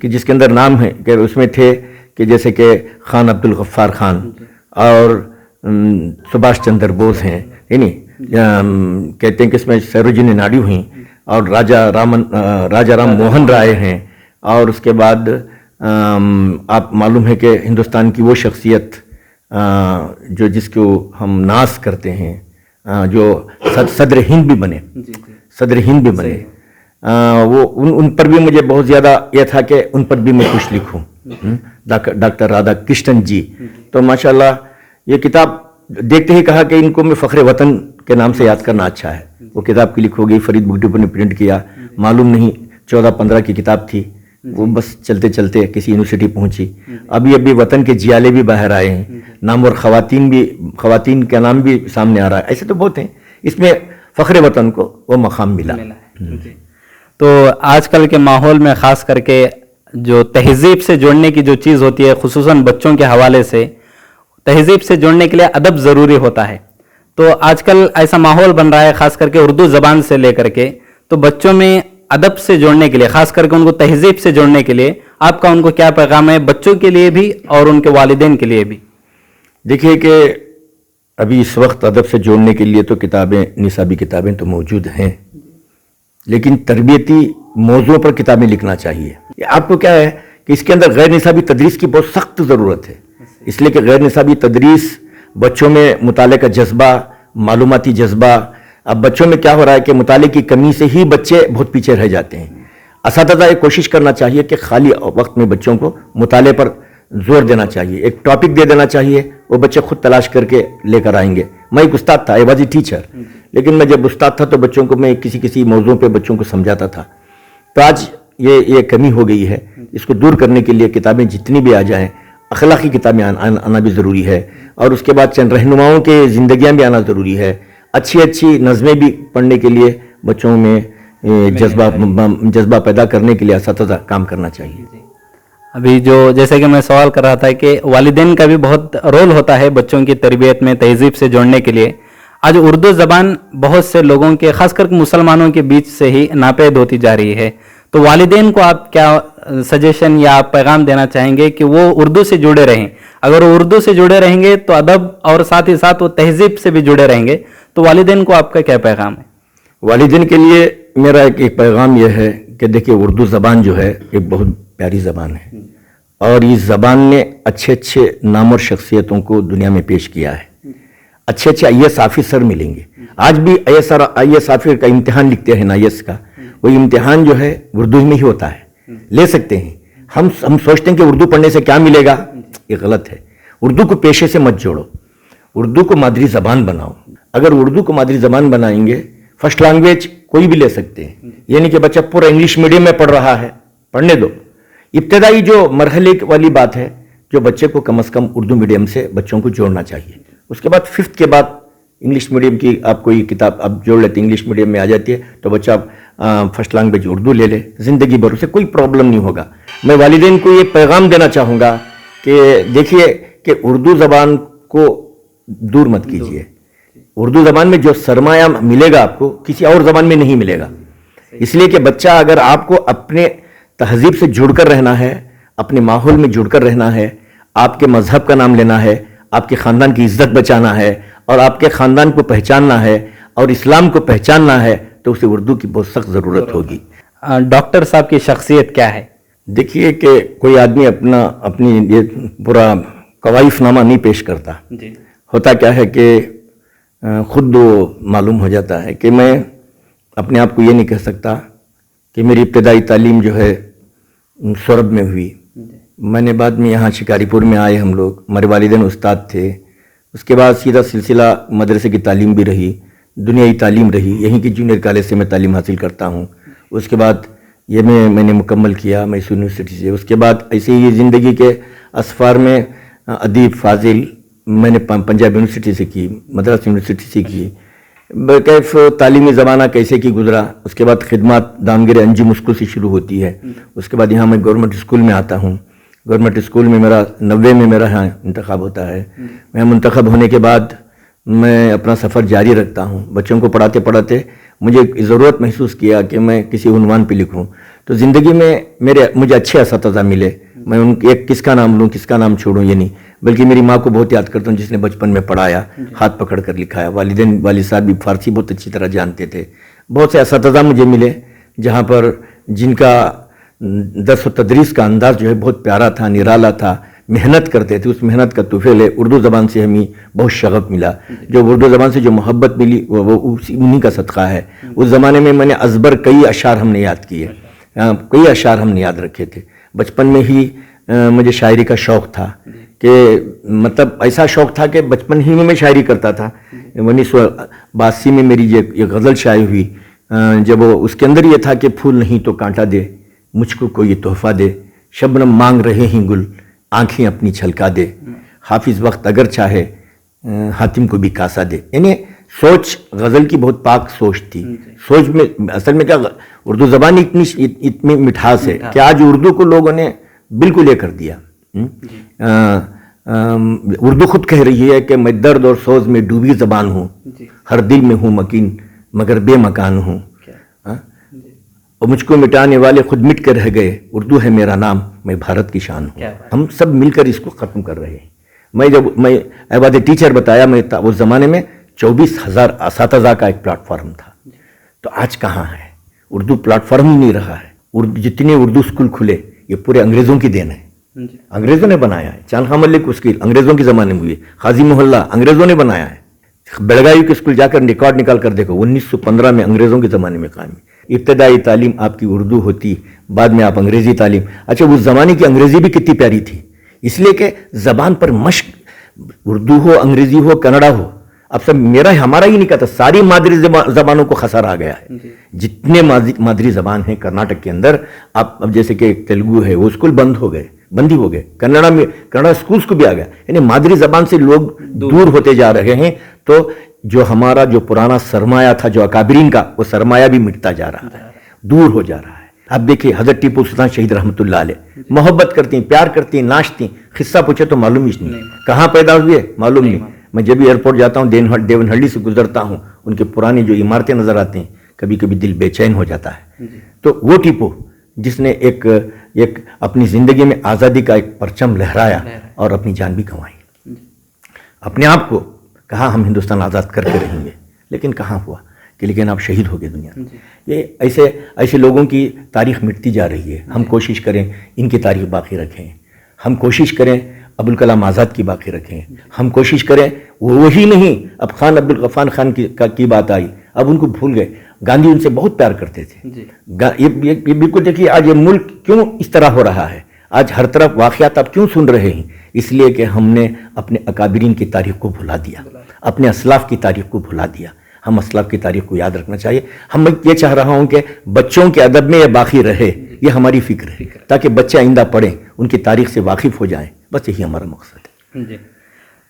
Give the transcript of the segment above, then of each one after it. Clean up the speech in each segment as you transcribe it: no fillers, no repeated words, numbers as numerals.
کہ جس کے اندر نام ہے کہ اس میں تھے کہ جیسے کہ خان عبد الغفار خان اور سبھاش چندر بوس ہیں، یعنی کہتے ہیں کہ اس میں سروجنی نائیڈو ہیں اور راجا رام موہن رائے ہیں، اور اس کے بعد آپ معلوم ہے کہ ہندوستان کی وہ شخصیت جو جس کو ہم ناز کرتے ہیں، جو صدر ہند بھی بنے، وہ ان پر بھی مجھے بہت زیادہ یہ تھا کہ ان پر بھی میں کچھ لکھوں، ڈاکٹر رادھا کرشنن جی. تو ماشاءاللہ یہ کتاب دیکھتے ہی کہا کہ ان کو میں فخر وطن کے نام سے یاد کرنا اچھا ہے. وہ کتاب کلک ہو گئی، فرید بک ڈپو نے پرنٹ کیا، معلوم نہیں 14-15 کی کتاب تھی، وہ بس چلتے چلتے کسی یونیورسٹی پہنچی. ابھی وطن کے جیالے بھی باہر آئے ہیں، نامور خواتین کا نام بھی سامنے آ رہا ہے. ایسے تو بہت ہیں، اس میں فخر وطن کو وہ مقام ملا. تو آج کل کے ماحول میں خاص کر کے جو تہذیب سے جوڑنے کی جو چیز ہوتی ہے، خصوصاً بچوں کے حوالے سے تہذیب سے جوڑنے کے لیے ادب ضروری ہوتا ہے. تو آج کل ایسا ماحول بن رہا ہے خاص کر کے اردو زبان سے لے کر کے، تو بچوں میں ادب سے جوڑنے کے لیے، خاص کر کے ان کو تہذیب سے جوڑنے کے لیے آپ کا ان کو کیا پیغام ہے، بچوں کے لیے بھی اور ان کے والدین کے لیے بھی؟ دیکھیے کہ ابھی اس وقت ادب سے جوڑنے کے لیے تو کتابیں، نصابی کتابیں تو موجود ہیں، لیکن تربیتی موضوع پر کتابیں لکھنا چاہیے. آپ کو کیا ہے کہ اس کے اندر غیر نصابی تدریس کی بہت سخت ضرورت ہے، اس لیے کہ غیر نصابی تدریس بچوں میں مطالعے کا جذبہ، معلوماتی جذبہ، اب بچوں میں کیا ہو رہا ہے کہ مطالعے کی کمی سے ہی بچے بہت پیچھے رہ جاتے ہیں. اساتذہ یہ کوشش کرنا چاہیے کہ خالی وقت میں بچوں کو مطالعے پر زور دینا چاہیے، ایک ٹاپک دے دینا چاہیے، وہ بچے خود تلاش کر کے لے کر آئیں گے. میں ایک استاد تھا، آئی واز اے ٹیچر، لیکن میں جب استاد تھا تو بچوں کو میں کسی موضوع پہ بچوں کو سمجھاتا تھا. تو آج یہ کمی ہو گئی ہے، اس کو دور کرنے کے لیے کتابیں جتنی بھی آ جائیں، اخلاقی کتابیں آنا بھی ضروری ہے، اور اس کے بعد چند رہنماؤں کے زندگیاں بھی آنا ضروری ہے. اچھی نظمیں بھی پڑھنے کے لیے بچوں میں جذبہ پیدا کرنے کے لیے اساتذہ کام کرنا چاہیے. ابھی جیسے کہ میں سوال کر رہا تھا کہ والدین کا بھی بہت رول ہوتا ہے بچوں کی تربیت میں تہذیب سے جوڑنے کے لیے. آج اردو زبان بہت سے لوگوں کے، خاص کر مسلمانوں کے بیچ سے ہی ناپید ہوتی جا رہی ہے، تو والدین کو آپ کیا سجیشن یا آپ پیغام دینا چاہیں گے کہ وہ اردو سے جڑے رہیں؟ اگر وہ اردو سے جڑے رہیں گے تو ادب اور ساتھ ہی ساتھ وہ تہذیب سے بھی جڑے رہیں گے، تو والدین کو آپ کا کیا پیغام ہے؟ والدین کے لیے میرا ایک پیغام یہ ہے کہ دیکھیے اردو زبان جو ہے ایک بہت پیاری زبان ہے، اور اس زبان نے اچھے نامور شخصیتوں کو دنیا میں پیش کیا ہے. اچھے IAS آفیسر ملیں گے. آج بھی IAS آفیسر کا امتحان لکھتے ہیں نا، IAS کا وہ امتحان جو ہے اردو میں ہی ہوتا ہے، لے سکتے ہیں. ہم سوچتے ہیں کہ اردو پڑھنے سے کیا ملے گا، یہ غلط ہے. اردو کو پیشے سے مت جوڑو، اردو کو مادری زبان بناؤ. اگر اردو کو مادری زبان بنائیں گے، فرسٹ لینگویج کوئی بھی لے سکتے ہیں، یعنی کہ بچہ پورا انگلش میڈیم میں پڑھ رہا ہے، پڑھنے دو. ابتدائی جو مرحلے والی بات ہے، جو بچے کو کم از کم اردو میڈیم سے بچوں کو جوڑنا چاہیے. اس کے بعد 5th کے بعد انگلش میڈیم کی آپ کوئی کتاب آپ جوڑ لیتے، انگلش میڈیم میں آ جاتی ہے، تو بچہ فرسٹ لینگویج اردو لے لے، زندگی بھر اسے کوئی پرابلم نہیں ہوگا. میں والدین کو یہ پیغام دینا چاہوں گا کہ دیکھیے کہ اردو زبان کو دور مت کیجیے. اردو زبان میں جو سرمایہ ملے گا آپ کو کسی اور زبان میں نہیں ملے گا. اس لیے کہ بچہ اگر آپ کو اپنے تہذیب سے جڑ کر رہنا ہے، اپنے ماحول میں جڑ کر رہنا ہے، آپ کے مذہب کا نام لینا ہے، آپ کے خاندان کی عزت بچانا ہے، اور آپ کے خاندان کو پہچاننا ہے، اور اسلام کو پہچاننا ہے، تو اسے اردو کی بہت سخت ضرورت ہوگی. ڈاکٹر صاحب کی شخصیت کیا ہے؟ دیکھیے کہ کوئی آدمی اپنی یہ پورا قوائف نامہ نہیں پیش کرتا. ہوتا کیا ہے کہ خود معلوم ہو جاتا ہے کہ میں اپنے آپ کو یہ نہیں کہہ سکتا کہ میری ابتدائی تعلیم جو ہے سورب میں ہوئی. میں نے بعد میں یہاں شکاری پور میں آئے، ہم لوگ، ہمارے والدین استاد تھے. اس کے بعد سیدھا سلسلہ مدرسے کی تعلیم بھی رہی، دنیائی تعلیم رہی. یہیں کی جونیئر کالج سے میں تعلیم حاصل کرتا ہوں. اس کے بعد یہ میں نے مکمل کیا میسور یونیورسٹی سے. اس کے بعد ایسے ہی زندگی کے اسفار میں ادیب فاضل میں نے پنجاب یونیورسٹی سے کی، مدراس یونیورسٹی سے کی. کیف تعلیمی زمانہ کیسے کی گزرا. اس کے بعد خدمات دامگیر انجم اسکول سے شروع ہوتی ہے. اس کے بعد یہاں میں گورنمنٹ اسکول میں آتا ہوں. گورنمنٹ اسکول میں میرا 90 میں میرا یہاں انتخاب ہوتا ہے. میں منتخب ہونے کے بعد میں اپنا سفر جاری رکھتا ہوں. بچوں کو پڑھاتے پڑھاتے مجھے ضرورت محسوس کیا کہ میں کسی عنوان پہ لکھوں. تو زندگی میں مجھے اچھے اساتذہ ملے. میں ان ایک کس کا نام لوں کس کا نام چھوڑوں یہ نہیں, بلکہ میری ماں کو بہت یاد کرتا ہوں جس نے بچپن میں پڑھایا, ہاتھ پکڑ کر لکھایا. والد صاحب بھی فارسی بہت اچھی طرح جانتے تھے. بہت سے اساتذہ مجھے ملے جہاں پر جن کا درس و تدریس کا انداز جو ہے بہت پیارا تھا, نرالا تھا, محنت کرتے تھے. اس محنت کا طفیل ہے. اردو زبان سے ہمیں بہت شغف ملا. جو اردو زبان سے جو محبت ملی وہ انہی کا صدقہ ہے. اس زمانے میں نے ازبر کئی اشعار ہم نے یاد کیے, کئی اشعار ہم نے یاد رکھے تھے. بچپن میں ہی مجھے شاعری کا شوق تھا کہ مطلب ایسا شوق تھا کہ بچپن ہی میں شاعری کرتا تھا. 1982 میں میری یہ غزل شائع ہوئی. جب اس کے اندر یہ تھا کہ پھول نہیں تو کانٹا دے, مجھ کو کوئی تحفہ دے, شبنم مانگ رہے ہیں گل, آنکھیں اپنی چھلکا دے, حافظ وقت اگر چاہے حاتم کو بھی کاسا دے. یعنی سوچ غزل کی بہت پاک سوچ تھی. سوچ میں اصل میں کیا اردو زبان اتنی مٹھاس ہے کہ آج اردو کو لوگوں نے بالکل یہ کر دیا. اردو خود کہہ رہی ہے کہ میں درد اور سوز میں ڈوبی زبان ہوں, ہر دل میں ہوں مکین مگر بے مکان ہوں, اور مجھ کو مٹانے والے خود مٹ کر رہ گئے, اردو ہے میرا نام میں بھارت کی شان ہوں. ہم سب مل کر اس کو ختم کر رہے ہیں. جب میں ایواد ٹیچر بتایا, میں اس زمانے میں 24,000 اساتذہ کا ایک پلیٹ فارم تھا. تو آج کہاں ہے؟ اردو پلیٹ فارم ہی نہیں رہا ہے. جتنے اردو اسکول کھلے یہ پورے انگریزوں کی دین ہے. انگریزوں نے بنایا ہے. چاند خان ملک اسکول انگریزوں کے زمانے میں ہوئی, قاضی محلہ انگریزوں نے بنایا ہے. بیلگاوی کے اسکول جا کر ریکارڈ نکال کر دیکھو, 1915 میں انگریزوں کے زمانے میں قائم. ابتدائی تعلیم آپ کی اردو ہوتی, بعد میں آپ انگریزی تعلیم. اچھا اس زمانے کی انگریزی بھی کتنی پیاری تھی, اس لیے کہ زبان پر مشق, اردو ہو انگریزی ہو کنڑا ہو. اب سب ہمارا ہی نہیں کہتا, ساری مادری زبانوں کو خسار آ گیا ہے. جتنے مادری زبان ہیں کرناٹک کے اندر, اب جیسے کہ تیلگو ہے وہ اسکول بندی ہو گئے. کنڑا اسکولس کو بھی آ گیا. یعنی مادری زبان سے لوگ دور ہوتے جا رہے ہیں. تو جو ہمارا جو پرانا سرمایہ تھا جو اکابرین کا, وہ سرمایہ بھی مٹتا جا رہا ہے, دور ہو جا رہا ہے. اب دیکھیں حضرت ٹیپو سلطان شہید رحمۃ اللہ علیہ محبت کرتی ہیں, پیار کرتی ہیں, ناچتی ہیں. قصہ پوچھے تو معلوم ہی نہیں کہاں پیدا ہوئے, معلوم نہیں. میں جب بھی ایئرپورٹ جاتا ہوں, دیونہلڈی سے گزرتا ہوں, ان کے پرانی جو عمارتیں نظر آتی ہیں, کبھی کبھی دل بے چین ہو جاتا ہے. تو وہ ٹیپو جس نے ایک اپنی زندگی میں آزادی کا ایک پرچم لہرایا اور اپنی جان بھی گنوائی. اپنے آپ کو کہا ہم ہندوستان آزاد کر کے رہیں گے, لیکن کہاں ہوا کہ لیکن آپ شہید ہو گئے دنیا میں. یہ ایسے لوگوں کی تاریخ مٹتی جا رہی ہے. ہم کوشش کریں ان کی تاریخ باقی رکھیں. ہم کوشش کریں ابوالکلام آزاد کی باقی رکھیں. ہم کوشش کریں وہی نہیں, اب خان عبدالغفار خان کی بات آئی, اب ان کو بھول گئے. گاندھی ان سے بہت پیار کرتے تھے. یہ بالکل دیکھیے آج یہ ملک کیوں اس طرح ہو رہا ہے, آج ہر طرف واقعات آپ کیوں سن رہے ہیں, اس لیے کہ ہم نے اپنے اکابرین کی تاریخ کو بھلا دیا, اپنے اسلاف کی تاریخ کو بھلا دیا. ہم اسلاف کی تاریخ کو یاد رکھنا چاہیے. میں یہ چاہ رہا ہوں کہ بچوں کے ادب میں یہ باقی رہے, یہ ہماری فکر ہے, تاکہ بچے آئندہ پڑھیں, ان کی تاریخ سے واقف ہو جائیں. بس یہی ہمارا مقصد ہے.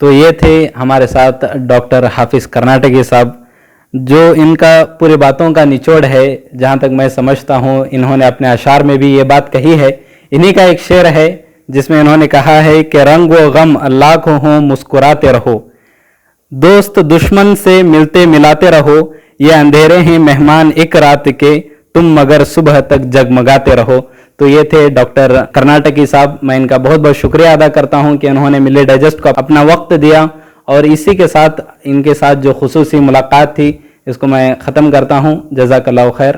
تو یہ تھے ہمارے ساتھ ڈاکٹر حافظ کرناٹکی صاحب, جو ان کا پورے باتوں کا نچوڑ ہے. جہاں تک میں سمجھتا ہوں انہوں نے اپنے اشعار میں بھی یہ بات کہی ہے. انہی کا ایک شعر ہے جس میں انہوں نے کہا ہے کہ رنگ و غم لاکھوں ہوں مسکراتے رہو, دوست دشمن سے ملتے ملاتے رہو, یہ اندھیرے ہیں مہمان ایک رات کے, تم مگر صبح تک جگمگاتے رہو. تو یہ تھے ڈاکٹر کرناٹکی صاحب. میں ان کا بہت بہت شکریہ ادا کرتا ہوں کہ انہوں نے ملی ڈائجسٹ کو اپنا وقت دیا, اور اسی کے ساتھ ان کے ساتھ جو خصوصی ملاقات تھی اس کو میں ختم کرتا ہوں. جزاک اللہ خیر.